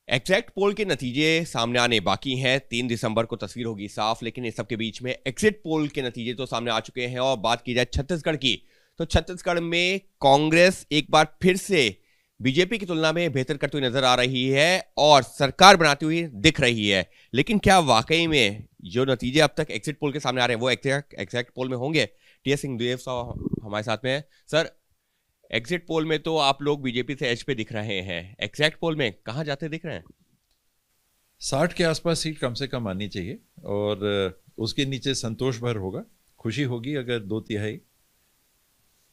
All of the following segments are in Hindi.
एग्जैक्ट पोल के नतीजे सामने आने बाकी हैं। 3 दिसंबर को तस्वीर होगी साफ, लेकिन इस सब के बीच में एग्जिट पोल के नतीजे तो सामने आ चुके हैं। और बात की जाए छत्तीसगढ़ की, तो छत्तीसगढ़ में कांग्रेस एक बार फिर से बीजेपी की तुलना में बेहतर करती हुई नजर आ रही है और सरकार बनाती हुई दिख रही है। लेकिन क्या वाकई में जो नतीजे अब तक एग्जिट पोल के सामने आ रहे हैं वो एग्जैक्ट पोल में होंगे? टी.एस. सिंहदेव साहब हमारे साथ में है। सर, एग्जिट पोल में तो आप लोग बीजेपी से एज पे दिख रहे हैं, एग्जैक्ट पोल में कहां जाते दिख रहे हैं? 60 के आसपास सीट कम से कम आनी चाहिए और उसके नीचे संतोष भर होगा, खुशी होगी अगर 2/3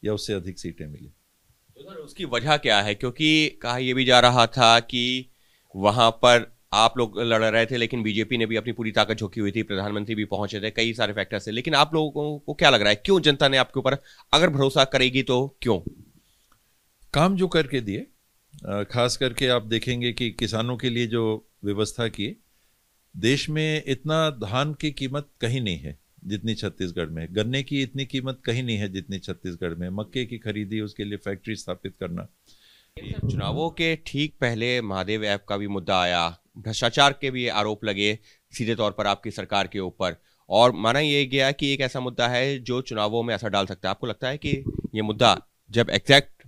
या उससे अधिक सीटें मिले। तो सर उसकी वजह क्या है? क्योंकि कहा यह भी जा रहा था कि वहां पर आप लोग लड़ रहे थे, लेकिन बीजेपी ने भी अपनी पूरी ताकत झोंकी हुई थी, प्रधानमंत्री भी पहुंचे थे, कई सारे फैक्टर से। लेकिन आप लोगों को क्या लग रहा है, क्यों जनता ने आपके ऊपर अगर भरोसा करेगी तो क्यों? काम जो करके दिए, खास करके आप देखेंगे कि किसानों के लिए जो व्यवस्था की, देश में इतना धान की कीमत कहीं नहीं है जितनी छत्तीसगढ़ में, गन्ने की इतनी कीमत कहीं नहीं है जितनी छत्तीसगढ़ में, मक्के की खरीदी, उसके लिए फैक्ट्री स्थापित करना। चुनावों के ठीक पहले महादेव ऐप का भी मुद्दा आया, भ्रष्टाचार के भी आरोप लगे सीधे तौर पर आपकी सरकार के ऊपर, और माना यह गया कि एक ऐसा मुद्दा है जो चुनावों में असर डाल सकता है। आपको लगता है कि ये मुद्दा जब एग्जैक्ट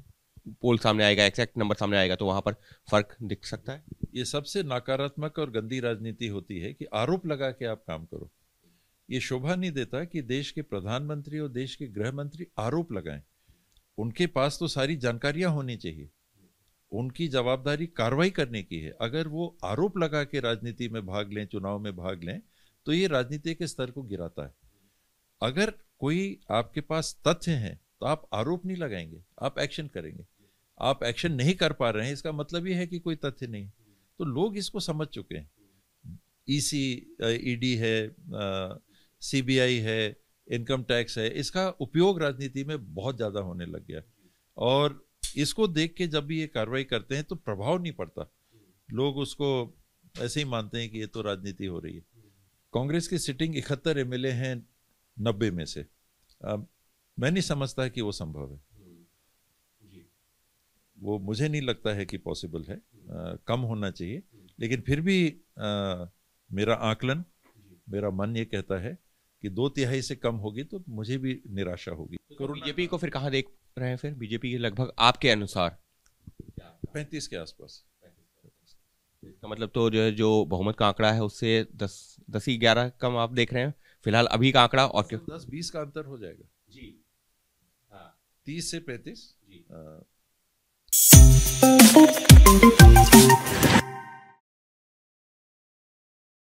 पोल सामने आएगा, एग्जैक्ट नंबर सामने आएगा, तो वहां पर फर्क दिख सकता है? ये सबसे नकारात्मक और गंदी राजनीति होती है कि आरोप लगा के आप काम करो। ये शोभा नहीं देता कि देश के प्रधानमंत्री और देश के गृह मंत्री आरोप लगाएं। उनके पास तो सारी जानकारियां होनी चाहिए, उनकी जवाबदारी कार्रवाई करने की है। अगर वो आरोप लगा के राजनीति में भाग लें, चुनाव में भाग लें, तो ये राजनीति के स्तर को गिराता है। अगर कोई आपके पास तथ्य हैं तो आप आरोप नहीं लगाएंगे, आप एक्शन करेंगे। आप एक्शन नहीं कर पा रहे हैं, इसका मतलब ये है कि कोई तथ्य नहीं। तो लोग इसको समझ चुके हैं। ईडी है, सीबीआई है, इनकम टैक्स है, इसका उपयोग राजनीति में बहुत ज्यादा होने लग गया और इसको देख के जब भी ये कार्रवाई करते हैं तो प्रभाव नहीं पड़ता। लोग उसको ऐसे ही मानते हैं कि ये तो राजनीति हो रही है। कांग्रेस की सिटिंग 71 एमएलए हैं 90 में से। मैं नहीं समझता कि वो संभव है, वो मुझे नहीं लगता है कि पॉसिबल है। कम होना चाहिए, लेकिन फिर भी मेरा आकलन, मेरा मन ये कहता है कि 2/3 से कम होगी तो मुझे भी निराशा होगी। तो बीजेपी को फिर कहां देख रहे हैं? फिर बीजेपी के लगभग आपके अनुसार 35 के आसपास। इसका मतलब तो जो बहुमत का आंकड़ा है उससे 10 ही 11 कम आप देख रहे हैं फिलहाल अभी का आंकड़ा? और 10-20 का अंतर हो जाएगा जी। हाँ, 30 से 35 जी।